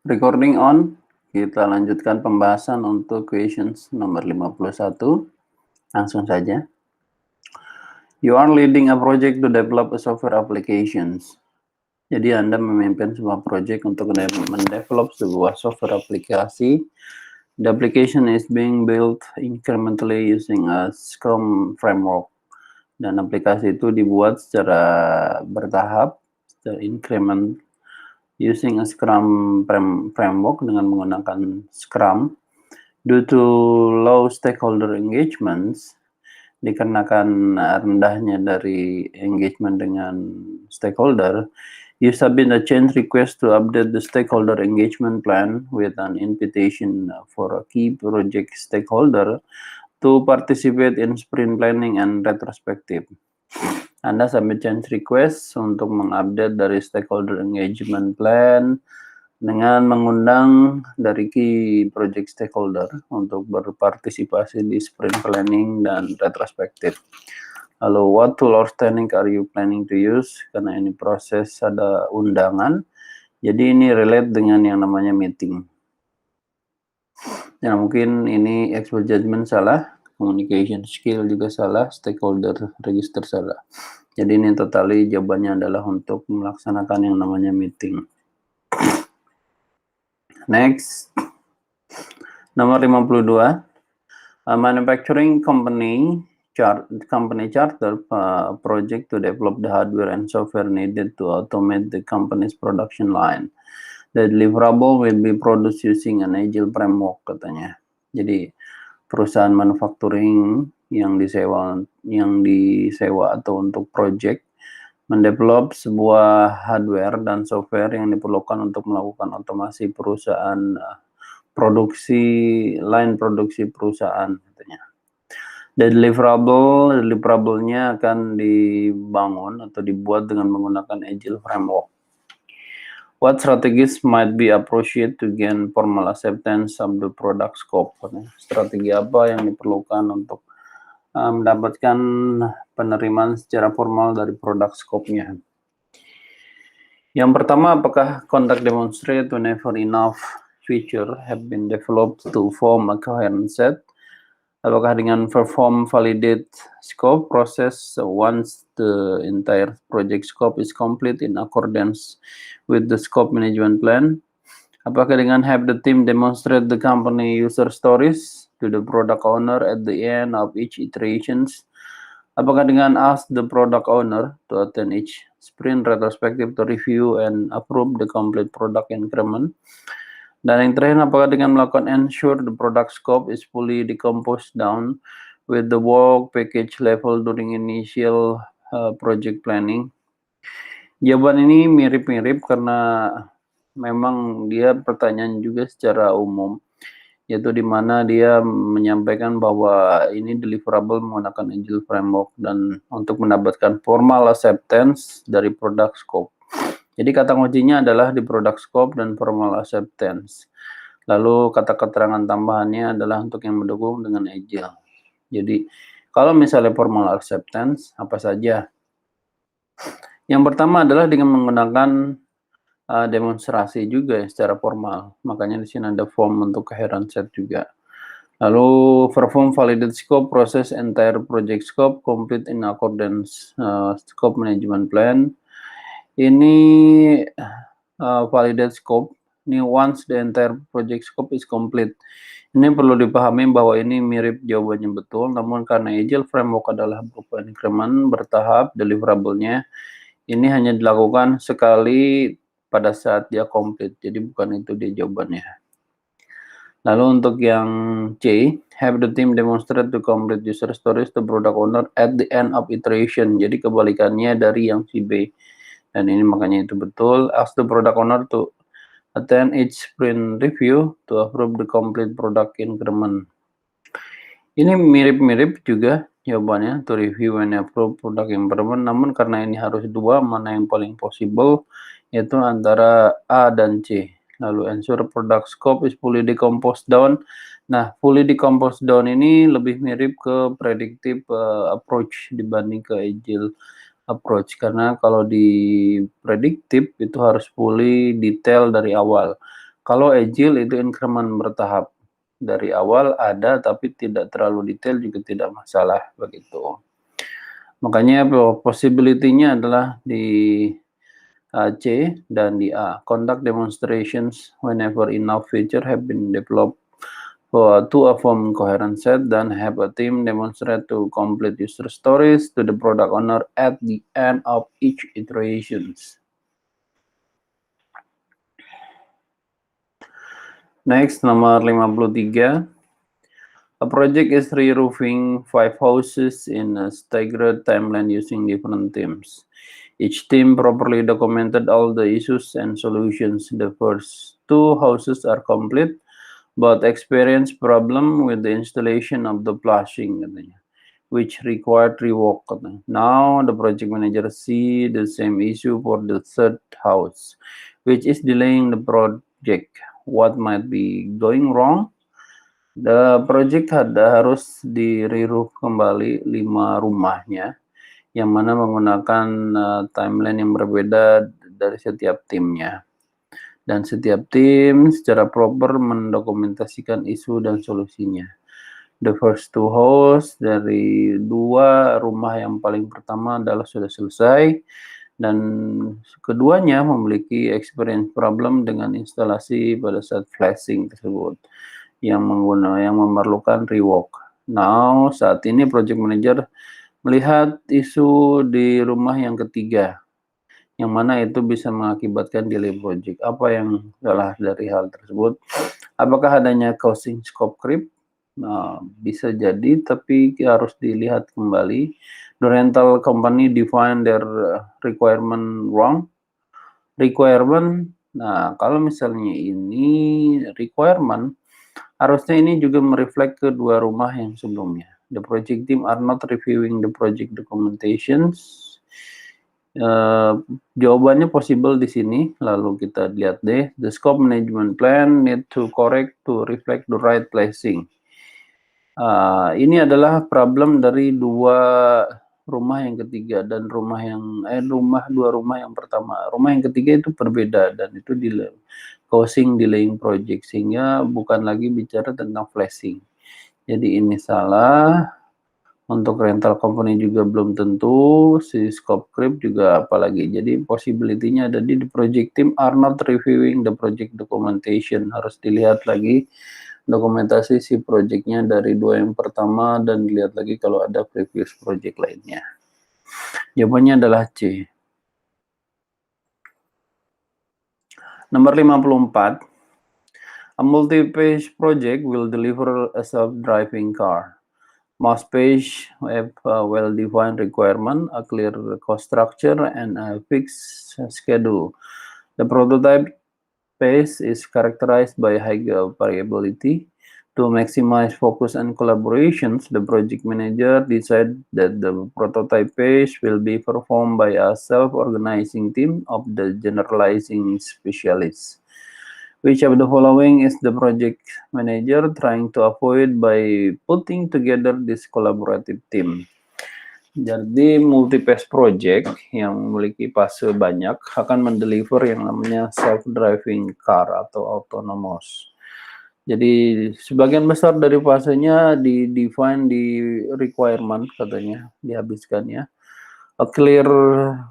Recording on. Kita lanjutkan pembahasan untuk questions nomor 51. Langsung saja. You are leading a project to develop a software applications. Jadi Anda memimpin sebuah project untuk mendevelop sebuah software aplikasi. The application is being built incrementally using a Scrum framework. Dan aplikasi itu dibuat secara bertahap, secara increment, using a Scrum framework dengan menggunakan Scrum. Due to low stakeholder engagements, dikarenakan rendahnya dari engagement dengan stakeholder, you submit a change request to update the stakeholder engagement plan with an invitation for a key project stakeholder to participate in sprint planning and retrospective. Anda submit change request untuk mengupdate dari stakeholder engagement plan dengan mengundang dari key project stakeholder untuk berpartisipasi di sprint planning dan retrospective. Lalu, what tool or technique are you planning to use? Karena ini proses ada undangan, jadi ini relate dengan yang namanya meeting. Ya, mungkin ini expert judgment salah, communication skill juga salah, stakeholder register salah. Jadi ini totally jawabannya adalah untuk melaksanakan yang namanya meeting. Next, nomor 52. A manufacturing company charter project to develop the hardware and software needed to automate the company's production line. The deliverable will be produced using an agile framework, katanya. Jadi perusahaan manufacturing yang disewa atau untuk project mendevelop sebuah hardware dan software yang diperlukan untuk melakukan otomasi perusahaan line produksi perusahaan, katanya. The deliverable-nya akan dibangun atau dibuat dengan menggunakan agile framework. What strategies might be appropriate to gain formal acceptance of the product scope? Strategi apa yang diperlukan untuk mendapatkan penerimaan secara formal dari produk scope-nya? Yang pertama, apakah conduct demonstrate whenever enough feature have been developed to form a coherent set? Apakah dengan perform validate scope process once the entire project scope is complete in accordance with the scope management plan? Apakah dengan have the team demonstrate the company user stories to the product owner at the end of each iterations? Apakah dengan ask the product owner to attend each sprint retrospective to review and approve the complete product increment? Dan yang terakhir, apakah dengan melakukan ensure the product scope is fully decomposed down with the work package level during initial project planning? Jawaban ini mirip-mirip karena memang dia pertanyaan juga secara umum, yaitu di mana dia menyampaikan bahwa ini deliverable menggunakan agile framework dan untuk mendapatkan formal acceptance dari product scope. Jadi kata kuncinya adalah di product scope dan formal acceptance. Lalu kata keterangan tambahannya adalah untuk yang mendukung dengan agile. Jadi kalau misalnya formal acceptance, apa saja? Yang pertama adalah dengan menggunakan demonstrasi juga ya, secara formal. Makanya di sini ada form untuk coherent set juga. Lalu perform validate scope, process entire project scope, complete in accordance scope management plan. Ini validate scope, ini once the entire project scope is complete. Ini perlu dipahami bahwa ini mirip jawabannya betul, namun karena agile framework adalah berupa increment bertahap, deliverable-nya ini hanya dilakukan sekali pada saat dia complete, jadi bukan itu dia jawabannya. Lalu untuk yang C, have the team demonstrate to complete user stories to product owner at the end of iteration. Jadi kebalikannya dari yang si B. Dan ini makanya itu betul. Ask the product owner to attend each sprint review to approve the complete product increment. Ini mirip-mirip juga jawabannya, to review and approve product increment. Namun karena ini harus dua, mana yang paling possible, yaitu antara A dan C. Lalu ensure product scope is fully decomposed down. Nah, fully decomposed down ini lebih mirip ke predictive approach dibanding ke agile approach, karena kalau di predictive itu harus fully detail dari awal. Kalau agile itu increment bertahap. Dari awal ada tapi tidak terlalu detail juga tidak masalah begitu. Makanya possibility-nya adalah di C dan di A. Conduct demonstrations whenever enough feature have been developed to a form coherent set, then have a team demonstrate to complete user stories to the product owner at the end of each iterations. Next, nomor 53. A project is re-roofing 5 houses in a staggered timeline using different teams. Each team properly documented all the issues and solutions. The first 2 houses are complete, but experience problem with the installation of the flashing, which required rework. Now the project manager see the same issue for the third house, which is delaying the project. What might be going wrong? The project harus di-reroof kembali 5 rumahnya, yang mana menggunakan timeline yang berbeda dari setiap timnya. Dan setiap tim secara proper mendokumentasikan isu dan solusinya. The first 2 house dari 2 rumah yang paling pertama adalah sudah selesai, dan keduanya memiliki experience problem dengan instalasi pada saat flashing tersebut yang memerlukan rework. Now, saat ini project manager melihat isu di rumah yang ketiga, yang mana itu bisa mengakibatkan delay project. Apa yang salah dari hal tersebut? Apakah adanya causing scope creep? Nah, bisa jadi, tapi harus dilihat kembali. The rental company define their requirement wrong. Requirement, nah kalau misalnya ini requirement, harusnya ini juga mereflek ke 2 rumah yang sebelumnya. The project team are not reviewing the project documentations. Jawabannya possible di sini. Lalu kita lihat deh. The scope management plan need to correct to reflect the right placing. Ini adalah problem dari 2 rumah yang ketiga dan dua rumah yang pertama. Rumah yang ketiga itu berbeda dan itu causing delaying project, sehingga bukan lagi bicara tentang flashing. Jadi ini salah. Untuk rental company juga belum tentu, si scope creep juga apalagi. Jadi possibility-nya ada di project team are not reviewing the project documentation. Harus dilihat lagi dokumentasi si projectnya dari 2 yang pertama dan dilihat lagi kalau ada previous project lainnya. Jawabannya adalah C. Nomor 54. A multi-page project will deliver a self-driving car. Most page have a well-defined requirement, a clear cost structure, and a fixed schedule. The prototype phase is characterized by high variability. To maximize focus and collaborations, the project manager decided that the prototype phase will be performed by a self-organizing team of the generalizing specialists. Which of the following is the project manager trying to avoid by putting together this collaborative team? Jadi multi-phase project yang memiliki fase banyak akan mendeliver yang namanya self-driving car atau autonomous. Jadi sebagian besar dari fasenya di-define di requirement katanya, dihabiskannya. A clear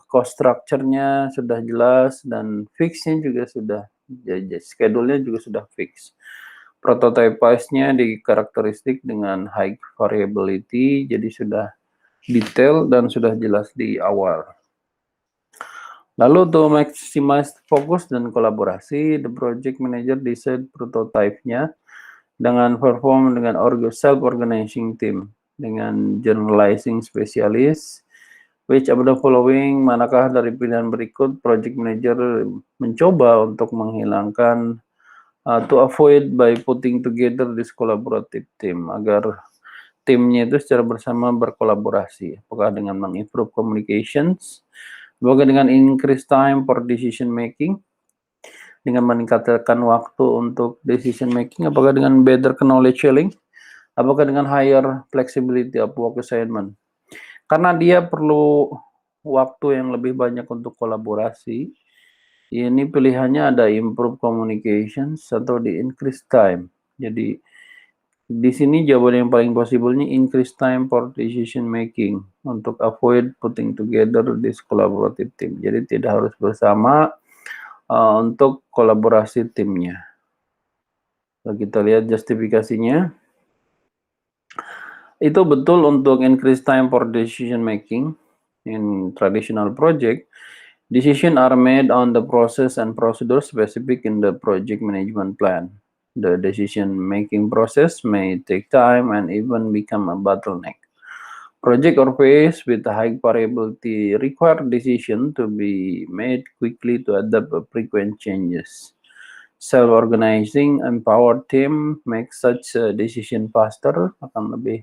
cost structure-nya sudah jelas dan fix-nya juga sudah, schedule-nya juga sudah fix. Prototype phase-nya di karakteristik dengan high variability, jadi sudah detail dan sudah jelas di awal. Lalu to maximize fokus dan kolaborasi, the project manager decide prototype-nya dengan perform dengan self-organizing team, dengan generalizing specialist. Which of the following, manakah dari pilihan berikut project manager mencoba untuk menghilangkan to avoid by putting together this collaborative team, agar timnya itu secara bersama berkolaborasi. Apakah dengan mengimprove communications, apakah dengan increase time for decision making, dengan meningkatkan waktu untuk decision making, apakah dengan better knowledge sharing, apakah dengan higher flexibility of work assignment. Karena dia perlu waktu yang lebih banyak untuk kolaborasi, Ini pilihannya ada improve communications atau di increase time. Jadi di sini jawaban yang paling possible-nya increase time for decision making untuk avoid putting together this collaborative team. Jadi tidak harus bersama untuk kolaborasi timnya. Kalau kita lihat justifikasinya, itu betul untuk increase time for decision making in traditional project. Decisions are made on the process and procedure specific in the project management plan. The decision-making process may take time and even become a bottleneck. Project or phase with high variability require decision to be made quickly to adapt to frequent changes. Self-organizing empowered team makes such a decision faster, akan lebih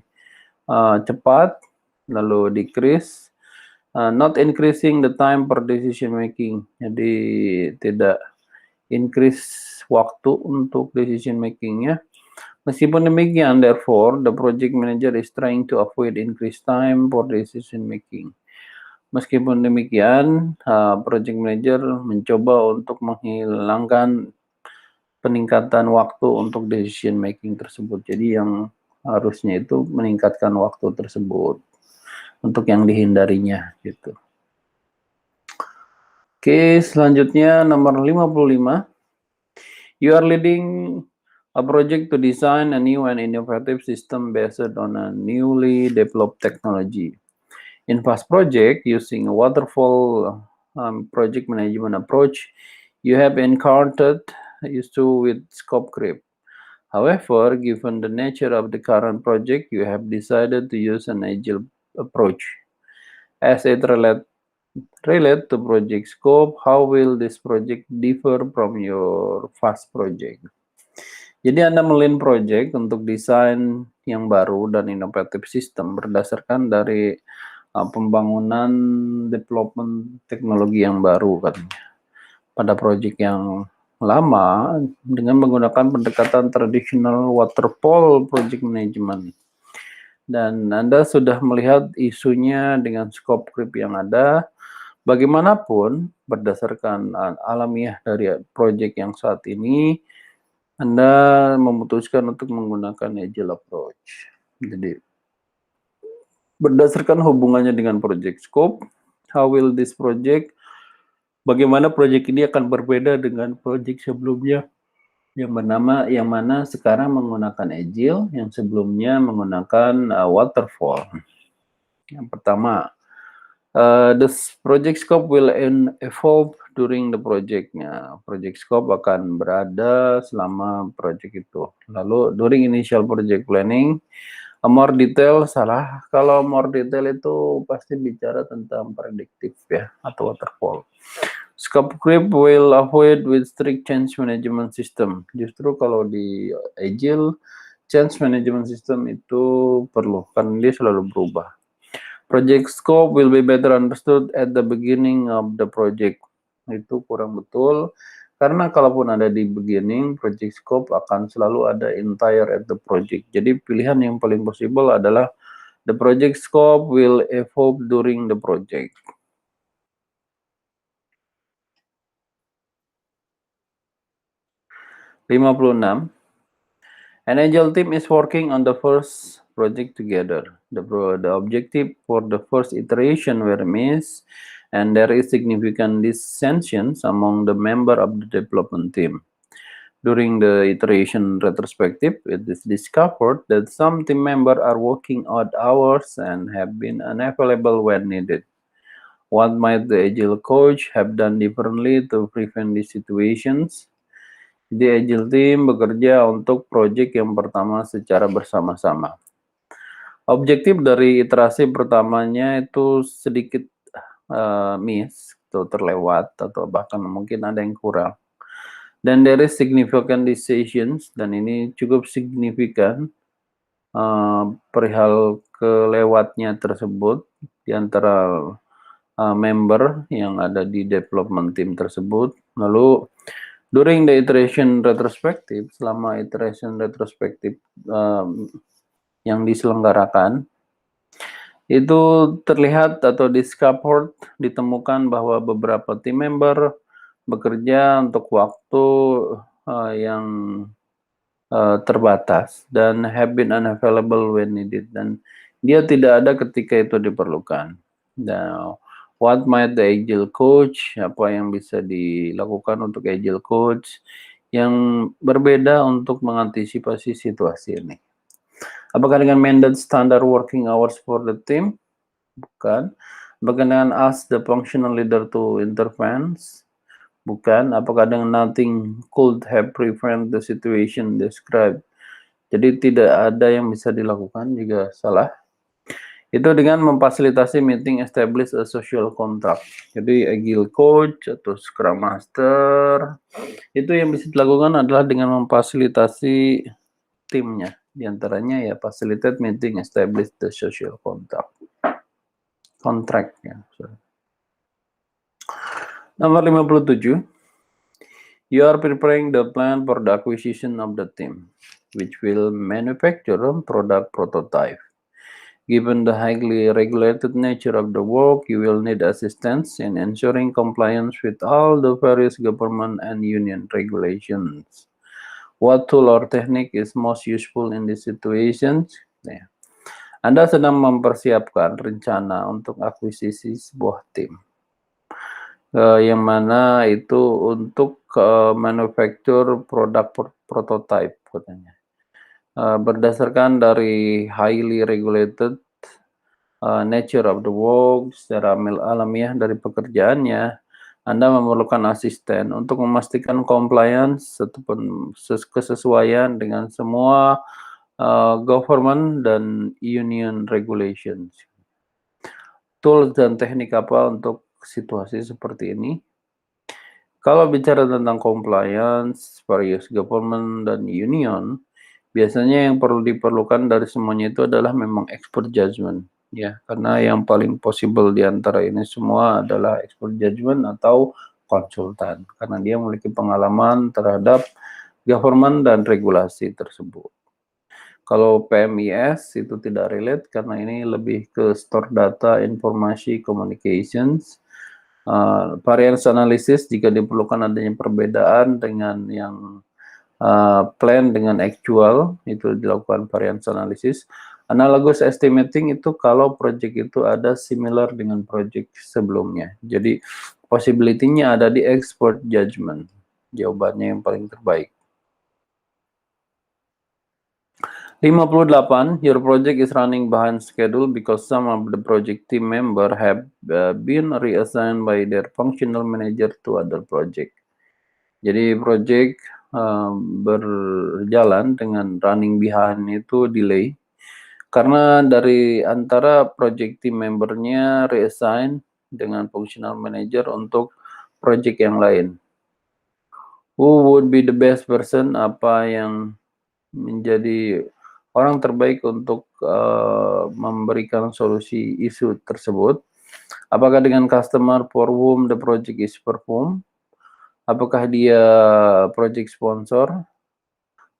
cepat, lalu decrease. Not increasing the time per decision making. Jadi tidak increase waktu untuk decision makingnya. Meskipun demikian, therefore, the project manager is trying to avoid increased time for decision making. Meskipun demikian, project manager mencoba untuk menghilangkan peningkatan waktu untuk decision making tersebut. Jadi yang harusnya itu meningkatkan waktu tersebut untuk yang dihindarinya gitu. Oke, selanjutnya nomor 55. You are leading a project to design a new and innovative system based on a newly developed technology. In past project, using a waterfall project management approach, you have encountered issue with scope creep. However, given the nature of the current project, you have decided to use an agile approach. As it relate to project scope, how will this project differ from your past project? Jadi Anda melin project untuk desain yang baru dan inovatif sistem berdasarkan dari pembangunan development teknologi yang baru katanya. Pada project yang lama dengan menggunakan pendekatan tradisional waterfall project management. Dan Anda sudah melihat isunya dengan scope creep yang ada. Bagaimanapun, berdasarkan alamiah dari project yang saat ini, Anda memutuskan untuk menggunakan agile approach. Jadi, berdasarkan hubungannya dengan project scope, how will this project, bagaimana project ini akan berbeda dengan project sebelumnya, yang mana sekarang menggunakan agile, yang sebelumnya menggunakan waterfall. Yang pertama, this project scope will evolve during the project-nya. Project scope akan berada selama project itu. Lalu during initial project planning, more detail salah. Kalau more detail itu pasti bicara tentang predictive ya atau waterfall. Scope creep will avoid with strict change management system. Justru kalau di agile, change management system itu perlu karena dia selalu berubah. Project scope will be better understood at the beginning of the project. Itu kurang betul, karena kalaupun ada di beginning, project scope akan selalu ada entire at the project. Jadi pilihan yang paling possible adalah the project scope will evolve during the project. (56) An agile team is working on the first project together. The objective for the first iteration were missed, and there is significant dissensions among the member of the development team. During the iteration retrospective, it is discovered that some team members are working odd hours and have been unavailable when needed. What might the agile coach have done differently to prevent these situations? Jadi agile team bekerja untuk proyek yang pertama secara bersama-sama. Objektif dari iterasi pertamanya itu sedikit miss atau terlewat atau bahkan mungkin ada yang kurang. Dan there is significant decisions dan ini cukup signifikan perihal kelewatnya tersebut di antara member yang ada di development team tersebut. Lalu during the iteration retrospective, selama iteration retrospective yang diselenggarakan, itu terlihat atau discovered, ditemukan bahwa beberapa team member bekerja untuk waktu yang terbatas dan have been unavailable when needed, dan dia tidak ada ketika itu diperlukan. Now, what might the agile coach, apa yang bisa dilakukan untuk agile coach yang berbeda untuk mengantisipasi situasi ini? Apakah dengan mandate standard working hours for the team? Bukan. Apakah dengan ask the functional leader to intervene? Bukan. Apakah dengan nothing could have prevent the situation described? Jadi tidak ada yang bisa dilakukan, juga salah. Itu dengan memfasilitasi meeting establish a social contract. Jadi agile coach atau scrum master itu yang bisa dilakukan adalah dengan memfasilitasi timnya. Di antaranya ya facilitate meeting establish the social contract. Contract ya. Nomor 57. You are preparing the plan for the acquisition of the team, which will manufacture a product prototype. Given the highly regulated nature of the work, you will need assistance in ensuring compliance with all the various government and union regulations. What tool or technique is most useful in these situations? Nah, Anda sedang mempersiapkan rencana untuk akuisisi sebuah tim. Yang mana itu untuk manufacture produk prototype katanya. Berdasarkan dari highly regulated nature of the work, secara alamiah dari pekerjaannya, Anda memerlukan asisten untuk memastikan compliance ataupun kesesuaian dengan semua government dan union regulations. Tools dan teknik apa untuk situasi seperti ini? Kalau bicara tentang compliance, various government dan union, biasanya yang perlu diperlukan dari semuanya itu adalah memang expert judgment, ya, karena yang paling possible di antara ini semua adalah expert judgment atau konsultan, karena dia memiliki pengalaman terhadap government dan regulasi tersebut. Kalau PMIS itu tidak relate karena ini lebih ke store data, informasi, communications. Variance analysis jika diperlukan adanya perbedaan dengan yang plan dengan actual, itu dilakukan variance analysis. Analogous estimating itu kalau project itu ada similar dengan project sebelumnya. Jadi possibility-nya ada di expert judgment. Jawabannya yang paling terbaik. 58. Your project is running behind schedule because some of the project team member have been reassigned by their functional manager to other project. Jadi project berjalan dengan running behind itu delay karena dari antara project team membernya reassign dengan functional manager untuk project yang lain. Who would be the best person? Apa yang menjadi orang terbaik untuk memberikan solusi isu tersebut? Apakah dengan customer for whom the project is performed? Apakah dia project sponsor?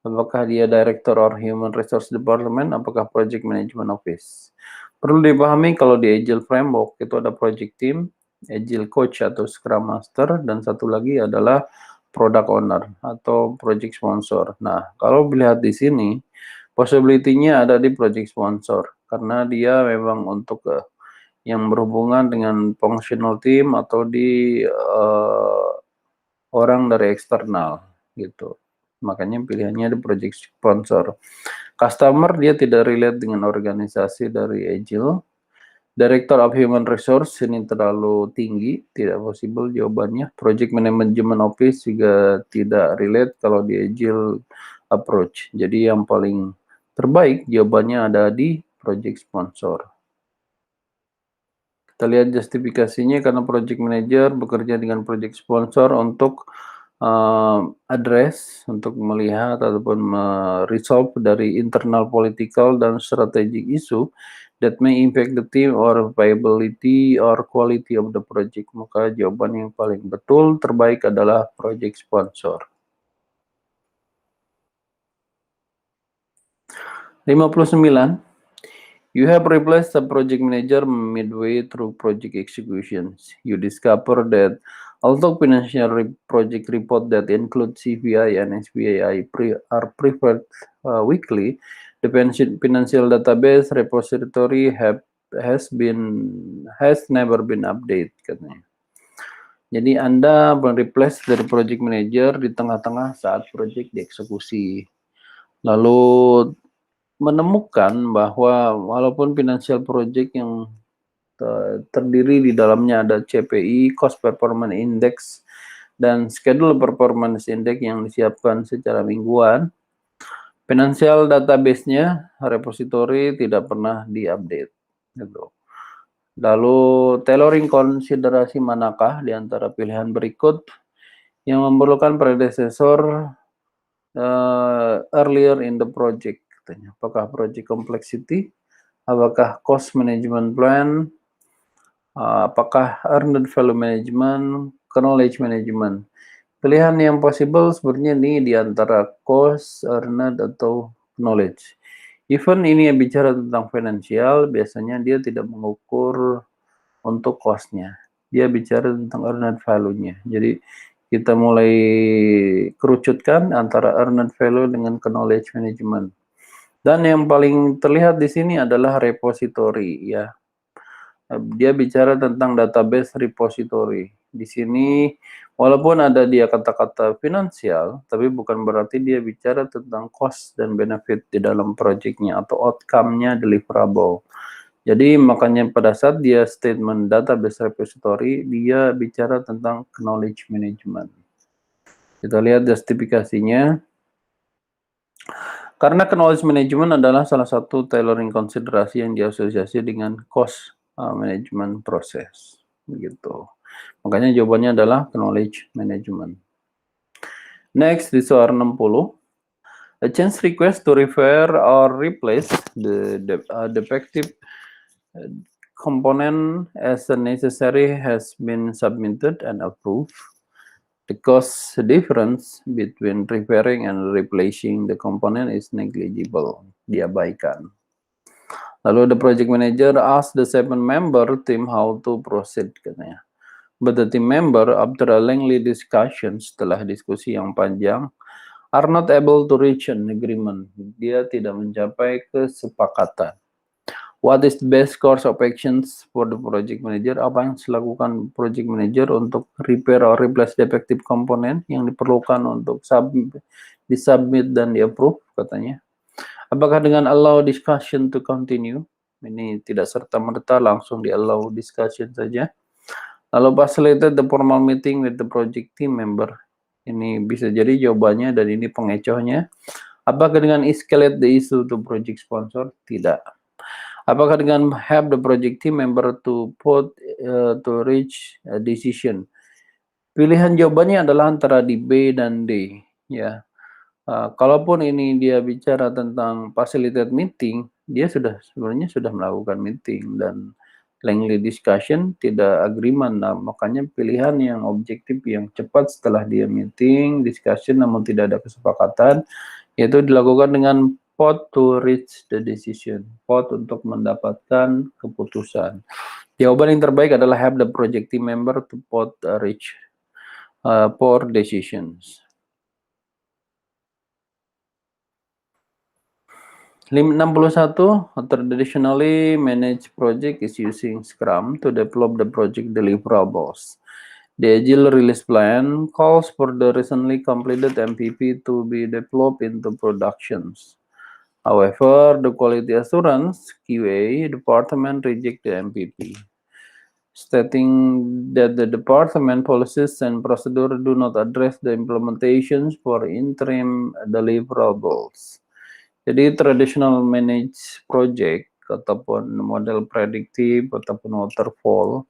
Apakah dia director or human resource department? Apakah project management office? Perlu dipahami kalau di Agile Framework itu ada project team, Agile coach atau scrum master, dan satu lagi adalah product owner atau project sponsor. Nah, kalau melihat di sini, possibility-nya ada di project sponsor karena dia memang untuk yang berhubungan dengan functional team atau di orang dari eksternal gitu. Makanya pilihannya di project sponsor. Customer dia tidak relate dengan organisasi dari Agile. Director of Human Resource ini terlalu tinggi, tidak possible jawabannya. Project Management Office juga tidak relate kalau di Agile approach. Jadi yang paling terbaik jawabannya ada di project sponsor. Kita lihat justifikasinya karena project manager bekerja dengan project sponsor untuk address, untuk melihat ataupun resolve dari internal political dan strategic issue that may impact the team or viability or quality of the project. Maka jawaban yang paling betul terbaik adalah project sponsor. 59. You have replaced the project manager midway through project executions. You discover that Although financial project report that include CVI and SBI are preferred weekly, the financial database repository has never been updated katanya. Jadi Anda mereplace dari project manager di tengah-tengah saat project dieksekusi. Lalu menemukan bahwa walaupun financial project yang terdiri di dalamnya ada CPI, Cost Performance Index, dan Schedule Performance Index yang disiapkan secara mingguan, financial database-nya, repository tidak pernah diupdate. Gitu. Lalu tailoring konsiderasi manakah di antara pilihan berikut yang memerlukan predecessor earlier in the project? Apakah project complexity? Apakah cost management plan? Apakah earned value management, knowledge management? Pilihan yang possible sebenarnya ini di antara cost, earned, atau knowledge. Even ini yang bicara tentang finansial, biasanya dia tidak mengukur untuk cost-nya. Dia bicara tentang earned value-nya. Jadi kita mulai kerucutkan antara earned value dengan knowledge management. Dan yang paling terlihat di sini adalah repository, ya. Dia bicara tentang database repository. Di sini walaupun ada dia kata-kata finansial, tapi bukan berarti dia bicara tentang cost dan benefit di dalam projectnya atau outcome-nya deliverable. Jadi makanya pada saat dia statement database repository, dia bicara tentang knowledge management. Kita lihat justifikasinya. Karena knowledge management adalah salah satu tailoring konsiderasi yang diasosiasi dengan cost management proses, begitu. Makanya jawabannya adalah knowledge management. Next di soal 60, a change request to refer or replace the defective component as necessary has been submitted and approved. The cost difference between repairing and replacing the component is negligible, diabaikan. Lalu the project manager asked the 7-member team how to proceed katanya. But the team member after a lengthy discussion, setelah diskusi yang panjang, are not able to reach an agreement. Dia tidak mencapai kesepakatan. What is the best course of actions for the project manager? Apa yang dilakukan project manager untuk repair or replace defective component yang diperlukan untuk disubmit dan di-approve katanya. Apakah dengan allow discussion to continue? Ini tidak serta-merta langsung di-allow discussion saja. Lalu facilitate the formal meeting with the project team member. Ini bisa jadi jawabannya dan ini pengecohnya. Apakah dengan escalate the issue to project sponsor? Tidak. Apakah dengan have the project team member to reach a decision? Pilihan jawabannya adalah antara di B dan D. Ya. Kalaupun ini dia bicara tentang facilitate meeting, dia sebenarnya sudah melakukan meeting dan lengthy discussion tidak agreement. Nah, makanya pilihan yang objektif yang cepat setelah dia meeting, discussion namun tidak ada kesepakatan, yaitu dilakukan dengan vote to reach the decision. Vote untuk mendapatkan keputusan. Jawaban yang terbaik adalah have the project team member to vote reach for decisions. 61, traditionally managed project is using Scrum to develop the project deliverables. The Agile Release Plan calls for the recently completed MVP to be developed into productions. However, the Quality Assurance QA department rejected the MVP, stating that the department policies and procedure do not address the implementations for interim deliverables. Jadi traditional managed project ataupun model prediktif ataupun waterfall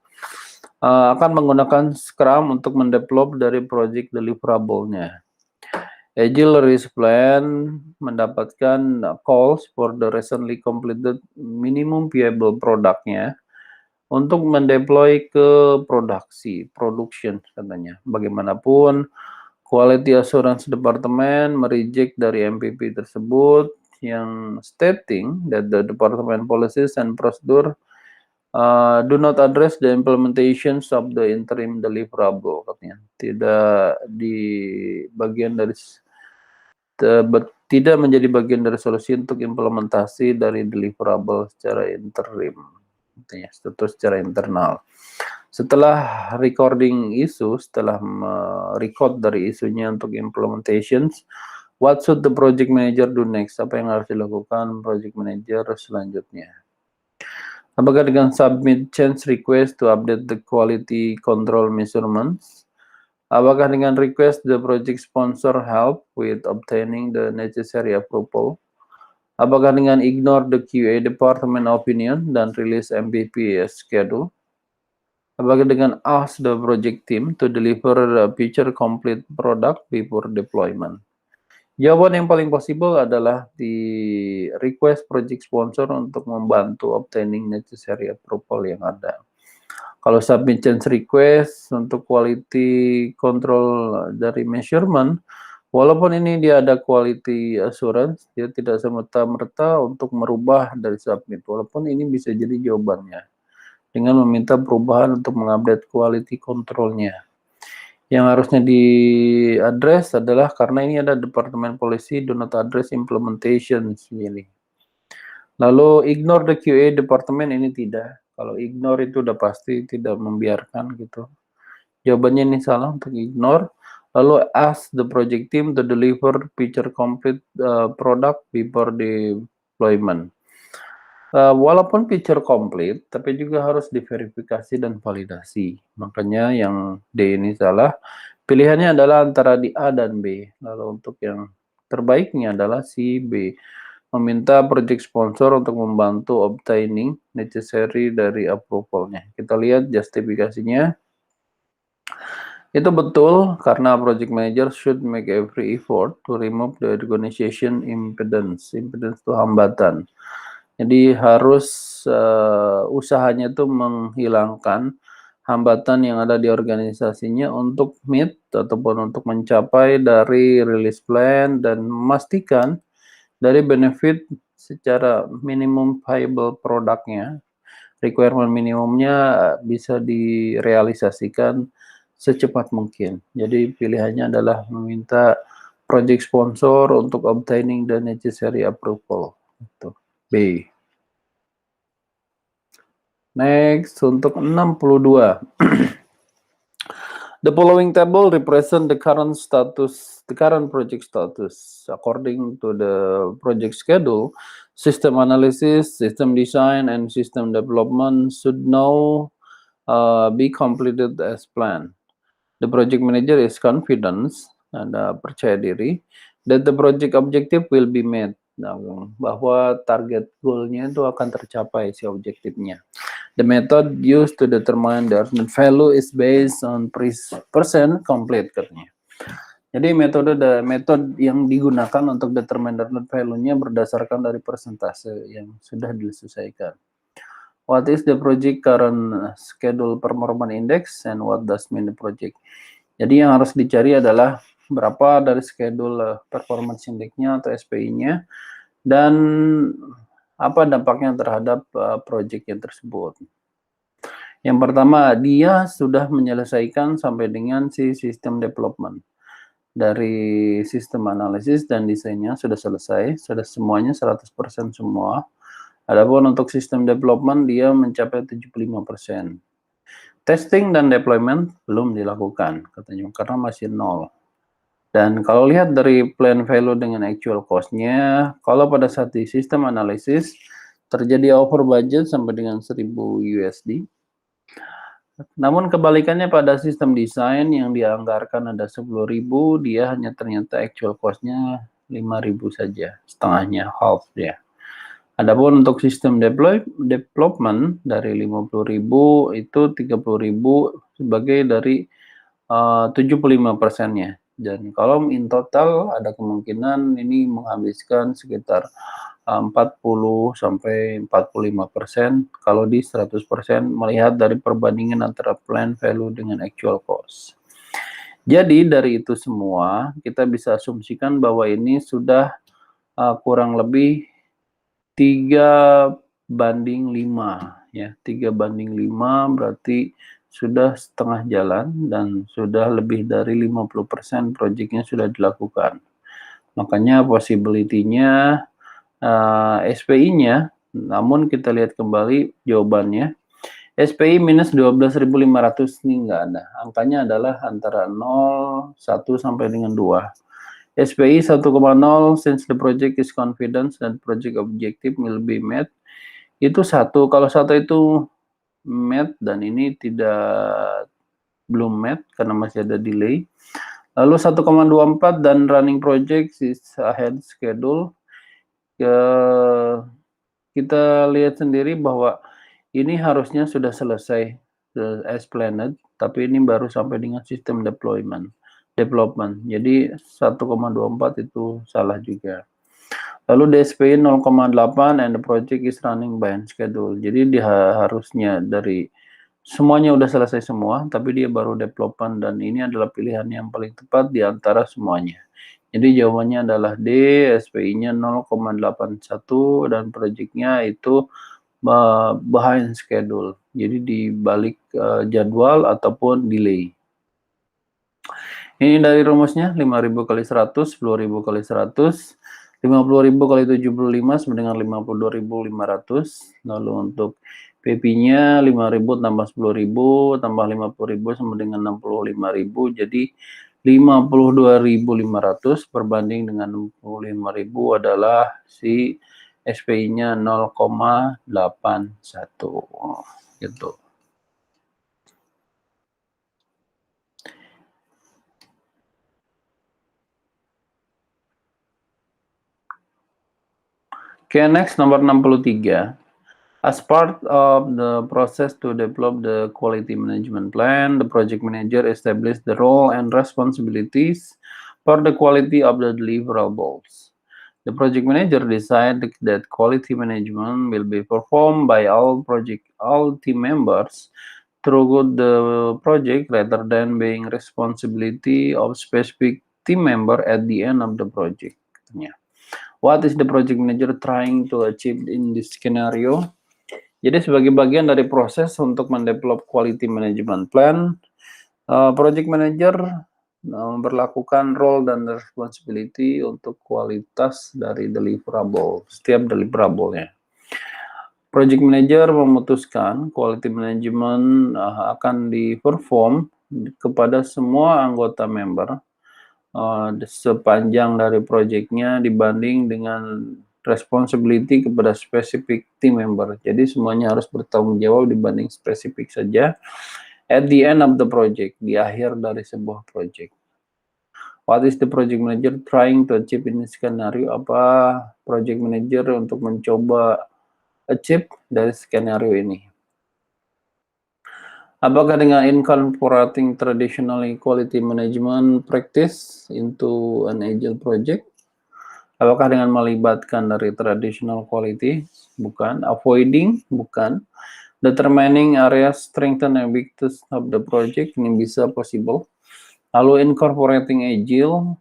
akan menggunakan Scrum untuk mendevelop dari project deliverable-nya. Agile Release Plan mendapatkan calls for the recently completed minimum viable product-nya untuk mendeploy ke production katanya. Bagaimanapun, Quality Assurance Department mereject dari MVP tersebut yang stating that the department policies and procedure Do not address the implementations of the interim deliverable, katanya. Tidak di bagian dari tidak menjadi bagian dari solusi untuk implementasi dari deliverable secara interim, katanya, secara internal. Setelah recording isu, setelah record dari isunya untuk implementations, what should the project manager do next? Apa yang harus dilakukan project manager selanjutnya? Apakah dengan submit change request to update the quality control measurements? Apakah dengan request the project sponsor help with obtaining the necessary approval? Apakah dengan ignore the QA department opinion dan release MVP as schedule? Apakah dengan ask the project team to deliver a feature complete product before deployment? Jawaban yang paling possible adalah di request project sponsor untuk membantu obtaining necessary approval yang ada. Kalau submit change request untuk quality control dari measurement, walaupun ini dia ada quality assurance, dia tidak serta-merta untuk merubah dari submit, walaupun ini bisa jadi jawabannya dengan meminta perubahan untuk mengupdate quality controlnya. Yang harusnya di-address adalah karena ini ada departemen policy do not address implementation ini. Lalu ignore the QA department ini tidak. Kalau ignore itu udah pasti tidak membiarkan gitu. Jawabannya ini salah untuk ignore. Lalu ask the project team to deliver feature complete product before deployment. Walaupun feature complete, tapi juga harus diverifikasi dan validasi. Makanya yang D ini salah. Pilihannya adalah antara di A dan B. Lalu untuk yang terbaiknya adalah si B. Meminta project sponsor untuk membantu obtaining necessary dari approval-nya. Kita lihat justifikasinya. Itu betul karena project manager should make every effort to remove the organization impedance. Impedance itu hambatan. Jadi harus usahanya itu menghilangkan hambatan yang ada di organisasinya untuk meet ataupun untuk mencapai dari release plan dan memastikan dari benefit secara minimum viable produknya, requirement minimumnya bisa direalisasikan secepat mungkin. Jadi pilihannya adalah meminta project sponsor untuk obtaining the necessary approval. Itu. B. Next, untuk 62. The following table represent the current project status. According to the project schedule, system analysis, system design, and system development should now be completed as planned. The project manager is confident and percaya diri that the project objective will be met. Nah, bahwa target goal-nya itu akan tercapai si objektifnya. The method used to determine the earned value is based on percent complete, katanya. Jadi metode yang digunakan untuk determine earned value-nya berdasarkan dari persentase yang sudah diselesaikan. What is the project current schedule performance index and what does mean the project? Jadi yang harus dicari adalah berapa dari schedule performance index-nya atau SPI-nya dan apa dampaknya terhadap project yang tersebut. Yang pertama, dia sudah menyelesaikan sampai dengan si sistem development. Dari sistem analisis dan desainnya sudah selesai, sudah semuanya 100% semua. Adapun untuk sistem development dia mencapai 75%. Testing dan deployment belum dilakukan, katanya, karena masih 0. Dan kalau lihat dari plan value dengan actual cost-nya, kalau pada saat di sistem analisis terjadi over budget sampai dengan 1000 USD. Namun kebalikannya pada sistem desain yang dianggarkan ada 10.000, dia hanya ternyata actual cost-nya 5.000 saja, setengahnya, half ya. Adapun untuk sistem development dari 50.000 itu 30.000 sebagai dari 75%-nya. Dan kalau in total ada kemungkinan ini menghabiskan sekitar 40 sampai 45% kalau di 100% melihat dari perbandingan antara plan value dengan actual cost. Jadi dari itu semua kita bisa asumsikan bahwa ini sudah kurang lebih 3:5 ya, 3:5 berarti sudah setengah jalan dan sudah lebih dari 50% proyeknya sudah dilakukan. Makanya possibility-nya SPI-nya, namun kita lihat kembali jawabannya. SPI minus 12.500 ini enggak ada. Angkanya adalah antara 0, 1 sampai dengan 2. SPI 1,0 since the project is confidence and project objective will be met. Itu 1. Kalau 1 itu met dan ini belum met karena masih ada delay. Lalu 1,24 dan running project is ahead schedule. Kita lihat sendiri bahwa ini harusnya sudah selesai as planned, tapi ini baru sampai dengan sistem development. Jadi 1,24 itu salah juga. Lalu DSPI 0,8 and the project is running behind schedule. Jadi dia harusnya dari semuanya udah selesai semua, tapi dia baru development dan ini adalah pilihan yang paling tepat di antara semuanya. Jadi jawabannya adalah D, SPI-nya 0,81 dan project-nya itu behind schedule. Jadi di balik jadwal ataupun delay. Ini dari rumusnya 5.000 kali 100, 10.000 kali 100, 50.000 kali 75 sama dengan 52.500. Lalu untuk PP-nya 5.000 tambah 10.000 tambah 50.000 sama dengan 65.000. Jadi 52.500 berbanding dengan 65.000 adalah si SPI-nya 0,81 gitu. Okay, next nomor 63. As part of the process to develop the quality management plan, the project manager established the role and responsibilities for the quality of the deliverables. The project manager decided that quality management will be performed by all team members throughout the project rather than being responsibility of specific team member at the end of the project. What is the project manager trying to achieve in this scenario? Jadi sebagai bagian dari proses untuk mendevelop quality management plan, project manager memperlakukan role dan responsibility untuk kualitas dari deliverable, setiap deliverable-nya. Project manager memutuskan quality management akan di-perform kepada semua anggota member sepanjang dari proyeknya dibanding dengan responsibility kepada spesifik team member. Jadi semuanya harus bertanggung jawab dibanding spesifik saja at the end of the project, di akhir dari sebuah project. What is the project manager trying to achieve in this scenario? Apa project manager untuk mencoba achieve dari skenario ini? Apakah dengan incorporating traditional quality management practice into an agile project? Apakah dengan melibatkan dari traditional quality? Bukan. Avoiding? Bukan. Determining areas strengthen and weakness of the project? Ini bisa possible. Lalu incorporating agile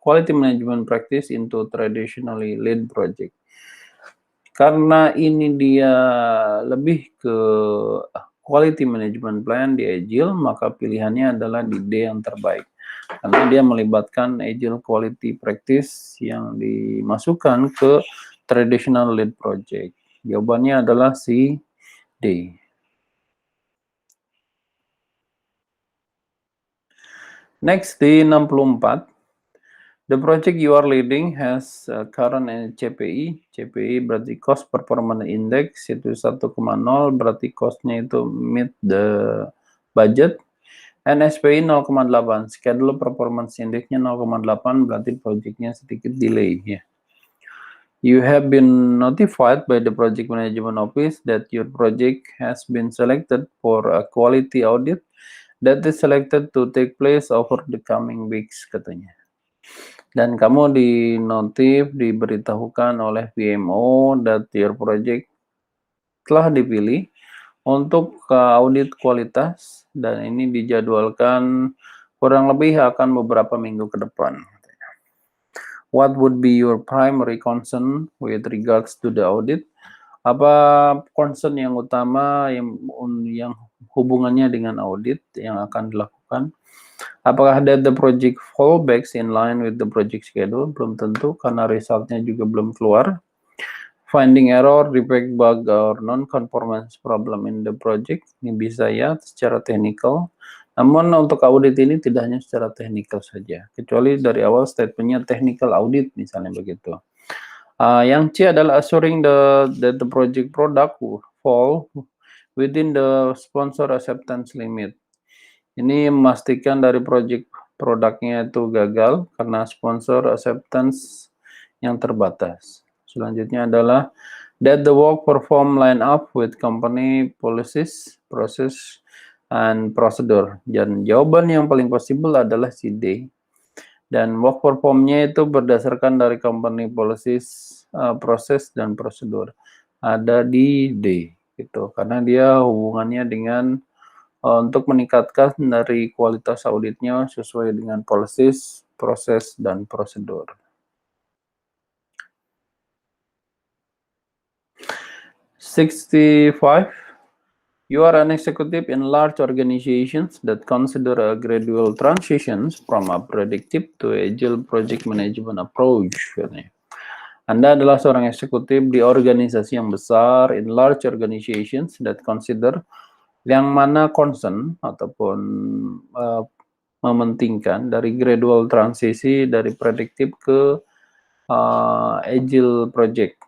quality management practice into traditionally led project. Karena ini dia lebih ke quality management plan di Agile, maka pilihannya adalah di D yang terbaik. Karena dia melibatkan Agile quality practice yang dimasukkan ke traditional lead project. Jawabannya adalah si D. Next di 64. The project you are leading has current CPI. CPI berarti cost per performance index itu 1,0 berarti costnya itu meet the budget. And SPI 0,8. Schedule performance indexnya 0,8 berarti projectnya sedikit delay ya. You have been notified by the project management office that your project has been selected for a quality audit that is selected to take place over the coming weeks katanya. Dan kamu diberitahukan oleh PMO that your project telah dipilih untuk audit kualitas dan ini dijadwalkan kurang lebih akan beberapa minggu ke depan. What would be your primary concern with regards to the audit? Apa concern yang utama yang hubungannya dengan audit yang akan dilakukan? Apakah that the project fallbacks in line with the project schedule? Belum tentu, karena resultnya juga belum keluar. Finding error, defect, bug, or non-conformance problem in the project. Ini bisa ya secara teknikal. Namun untuk audit ini tidak hanya secara teknikal saja, kecuali dari awal statementnya technical audit misalnya begitu. Yang C adalah assuring that the project product will fall within the sponsor acceptance limit. Ini memastikan dari project produknya itu gagal karena sponsor acceptance yang terbatas. Selanjutnya adalah that the work perform line up with company policies, process, and procedure. Dan jawaban yang paling possible adalah si D. Dan work performnya itu berdasarkan dari company policies, proses, dan prosedur. Ada di D, gitu. Karena dia hubungannya dengan untuk meningkatkan dari kualitas auditnya sesuai dengan policies, proses, dan prosedur. #65. You are an executive in large organizations that consider a gradual transitions from a predictive to agile project management approach. Anda adalah seorang eksekutif di organisasi yang besar, in large organizations that consider, yang mana concern ataupun mementingkan dari gradual transisi dari predictive ke agile project.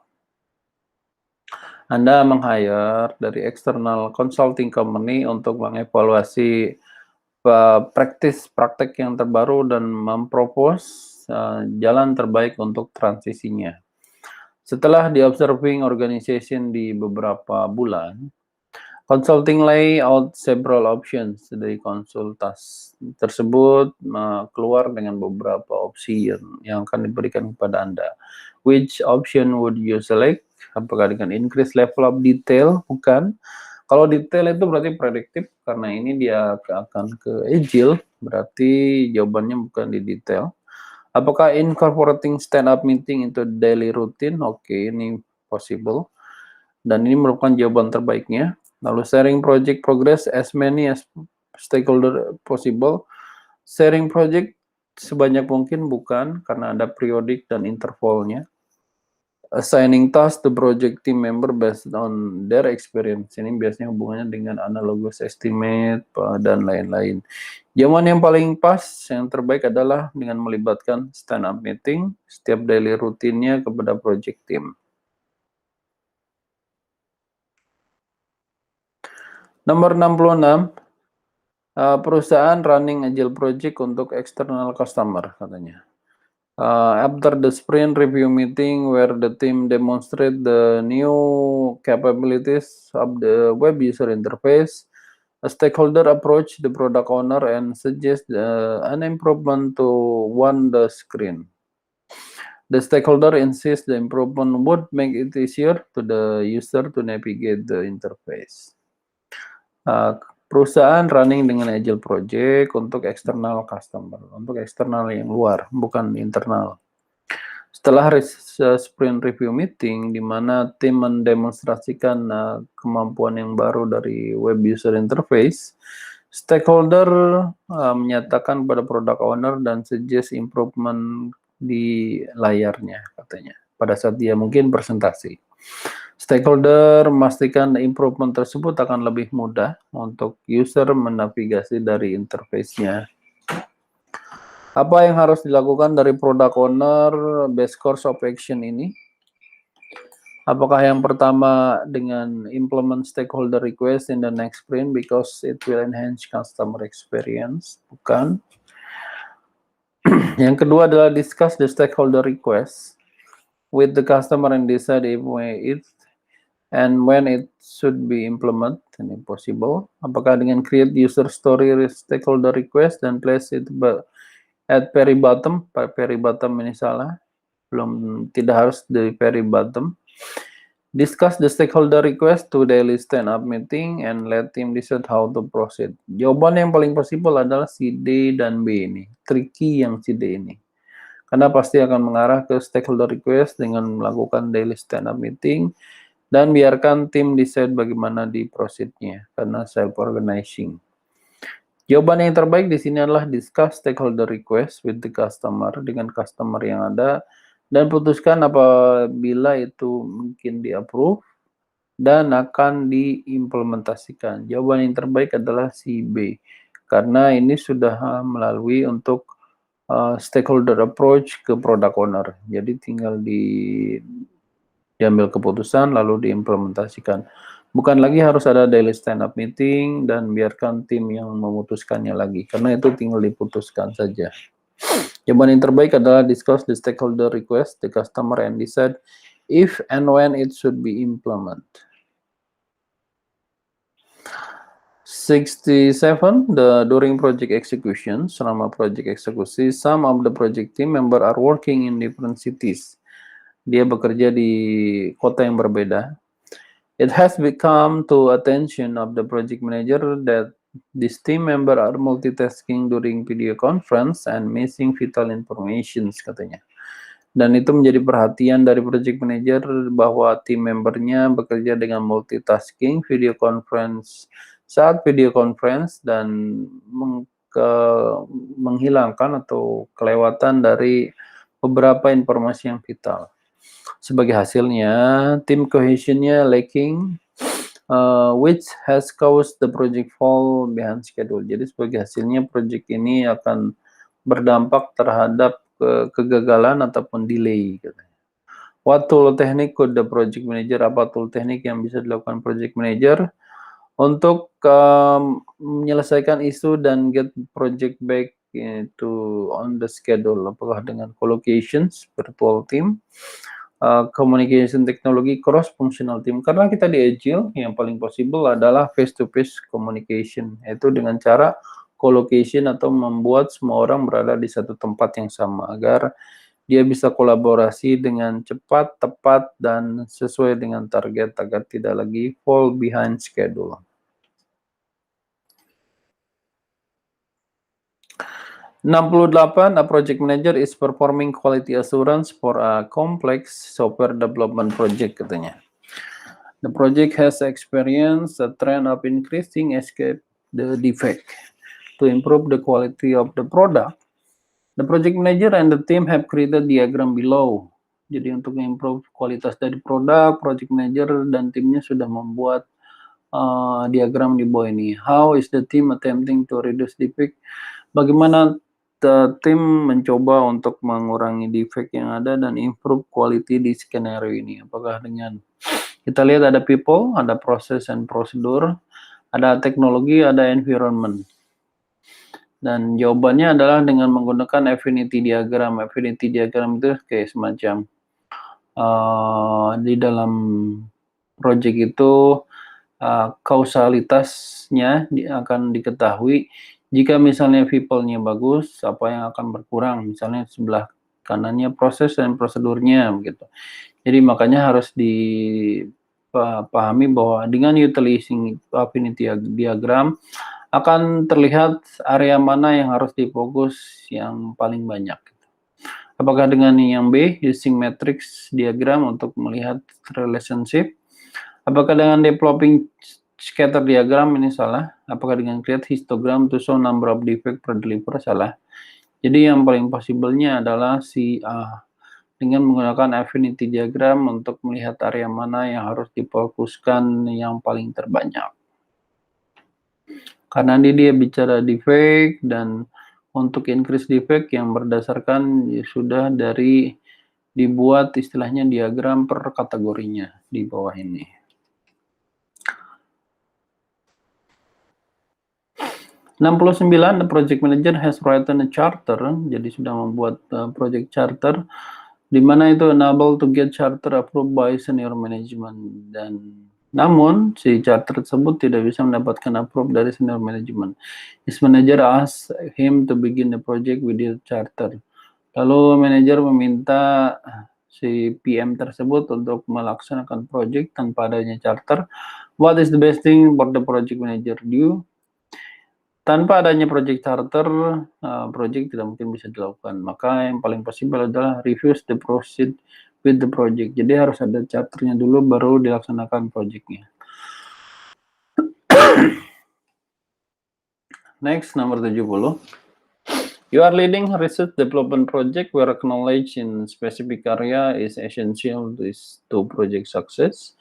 Anda meng-hire dari external consulting company untuk mengevaluasi praktek yang terbaru dan mempropose jalan terbaik untuk transisinya. Setelah di-observing organization di beberapa bulan, consulting lay out several options. Dari konsultas tersebut keluar dengan beberapa opsi yang akan diberikan kepada Anda. Which option would you select? Apakah dengan increase level of detail? Bukan. Kalau detail itu berarti prediktif, karena ini dia akan ke agile, berarti jawabannya bukan di detail. Apakah incorporating stand-up meeting into daily routine? Oke, ini possible. Dan ini merupakan jawaban terbaiknya. Lalu sharing project progress as many as stakeholder possible. Sharing project sebanyak mungkin bukan, karena ada periodik dan intervalnya. Assigning task to project team member based on their experience. Ini biasanya hubungannya dengan analogous estimate dan lain-lain. Jawaban yang paling pas, yang terbaik adalah dengan melibatkan stand-up meeting setiap daily rutinnya kepada project team. Nomor 66, perusahaan running agile project untuk external customer katanya. After the sprint review meeting where the team demonstrate the new capabilities of the web user interface, a stakeholder approach the product owner and suggest an improvement to the screen. The stakeholder insists the improvement would make it easier to the user to navigate the interface. Perusahaan running dengan agile project untuk external customer, untuk eksternal yang luar, bukan internal. Setelah sprint review meeting, di mana tim mendemonstrasikan kemampuan yang baru dari web user interface, stakeholder menyatakan pada product owner dan suggest improvement di layarnya katanya, pada saat dia mungkin presentasi. Stakeholder memastikan improvement tersebut akan lebih mudah untuk user menavigasi dari interface-nya. Apa yang harus dilakukan dari product owner best course of action ini? Apakah yang pertama dengan implement stakeholder request in the next sprint because it will enhance customer experience? Bukan. Yang kedua adalah discuss the stakeholder request with the customer and decide if it and when it should be implemented. Ini possible. Apakah dengan create user story stakeholder request dan place it at very bottom ini salah, tidak harus di very bottom. Discuss the stakeholder request to daily stand-up meeting and let team decide how to proceed. Jawaban yang paling possible adalah si D dan B ini. Tricky yang si D ini. Karena pasti akan mengarah ke stakeholder request dengan melakukan daily stand-up meeting Dan biarkan tim decide bagaimana di proceed-nya, karena self-organizing. Jawaban yang terbaik di sini adalah discuss stakeholder request with the customer, dengan customer yang ada, dan putuskan apabila itu mungkin di-approve dan akan diimplementasikan. Jawaban yang terbaik adalah si B, karena ini sudah melalui untuk stakeholder approach ke product owner. Jadi tinggal diambil keputusan lalu diimplementasikan. Bukan lagi harus ada daily stand up meeting dan biarkan tim yang memutuskannya lagi, karena itu tinggal diputuskan saja. Jawaban yang terbaik adalah discuss the stakeholder request, the customer, and decide if and when it should be implemented. 67, during project execution, selama project eksekusi, some of the project team member are working in different cities. Dia bekerja di kota yang berbeda. It has become to attention of the project manager that this team member are multitasking during video conference and missing vital information, katanya. Dan itu menjadi perhatian dari project manager bahwa tim membernya bekerja dengan multitasking saat video conference dan menghilangkan atau kelewatan dari beberapa informasi yang vital. Sebagai hasilnya, tim cohesionnya lacking, which has caused the project fall behind schedule. Jadi sebagai hasilnya, project ini akan berdampak terhadap kegagalan ataupun delay. What tool teknik could the project manager? Apa tool teknik yang bisa dilakukan project manager untuk menyelesaikan isu dan get project back to on the schedule? Apakah dengan collocations, virtual team, communication teknologi, cross functional team? Karena kita di Agile, yang paling possible adalah face to face communication, yaitu dengan cara collocation atau membuat semua orang berada di satu tempat yang sama agar dia bisa kolaborasi dengan cepat, tepat, dan sesuai dengan target agar tidak lagi fall behind schedule. 68, a project manager is performing quality assurance for a complex software development project, katanya. The project has experienced a trend of increasing escape the defect. To improve the quality of the product, the project manager and the team have created diagram below. Jadi untuk improve kualitas dari produk, project manager dan timnya sudah membuat diagram di bawah ini. How is the team attempting to reduce defect? Bagaimana tim mencoba untuk mengurangi defect yang ada dan improve quality di skenario ini? Apakah dengan kita lihat ada people, ada proses and prosedur, ada teknologi, ada environment. Dan jawabannya adalah dengan menggunakan affinity diagram. Affinity diagram itu kayak semacam di dalam project itu kausalitasnya akan diketahui. Jika misalnya people-nya bagus, apa yang akan berkurang? Misalnya sebelah kanannya proses dan prosedurnya, begitu. Jadi makanya harus dipahami bahwa dengan utilizing affinity diagram akan terlihat area mana yang harus difokus yang paling banyak. Apakah dengan yang B, using matrix diagram untuk melihat relationship? Apakah dengan developing scatter diagram ini salah? Apakah dengan create histogram to show number of defect per deliver salah? Jadi yang paling possible-nya adalah si A, dengan menggunakan affinity diagram untuk melihat area mana yang harus difokuskan yang paling terbanyak. Karena dia bicara defect dan untuk increase defect yang berdasarkan sudah dari dibuat istilahnya diagram per kategorinya di bawah ini. 69, the project manager has written a charter, jadi sudah membuat project charter, di mana itu enable to get charter approved by senior management. Dan namun si charter tersebut tidak bisa mendapatkan approve dari senior management. His manager asked him to begin the project with the charter. Lalu manajer meminta si PM tersebut untuk melaksanakan project tanpa adanya charter. What is the best thing for the project manager do? Tanpa adanya project charter, project tidak mungkin bisa dilakukan. Maka yang paling possible adalah review the proceed with the project. Jadi harus ada charternya dulu baru dilaksanakan projectnya. Next, nomor 70. You are leading a research development project where knowledge in specific area is essential to project success.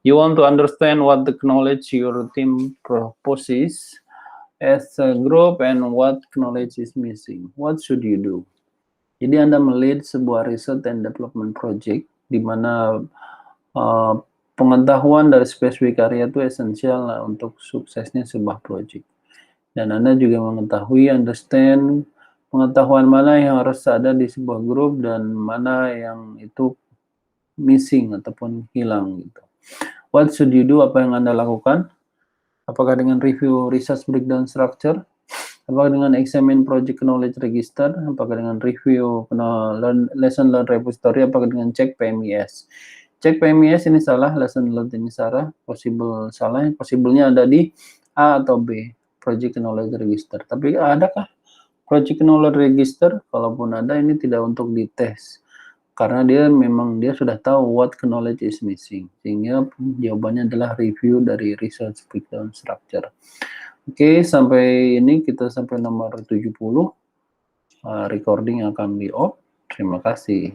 You want to understand what the knowledge your team proposes as a group and what knowledge is missing. What should you do? Jadi Anda melead sebuah research and development project di mana pengetahuan dari spesifik area itu esensial untuk suksesnya sebuah project. Dan Anda juga mengetahui, pengetahuan mana yang harus ada di sebuah grup dan mana yang itu missing ataupun hilang gitu. What should you do? Apa yang Anda lakukan? Apakah dengan review research breakdown structure? Apakah dengan examine project knowledge register? Apakah dengan review lesson learn repository? Apakah dengan cek PMIS? Cek PMIS ini salah, lesson learn ini salah, possible-nya ada di A atau B, project knowledge register. Tapi adakah project knowledge register? Kalaupun ada, ini tidak untuk dites. Karena dia sudah tahu what knowledge is missing. Sehingga jawabannya adalah review dari research breakdown structure. Oke, sampai ini kita sampai nomor 70. Recording akan di off. Terima kasih.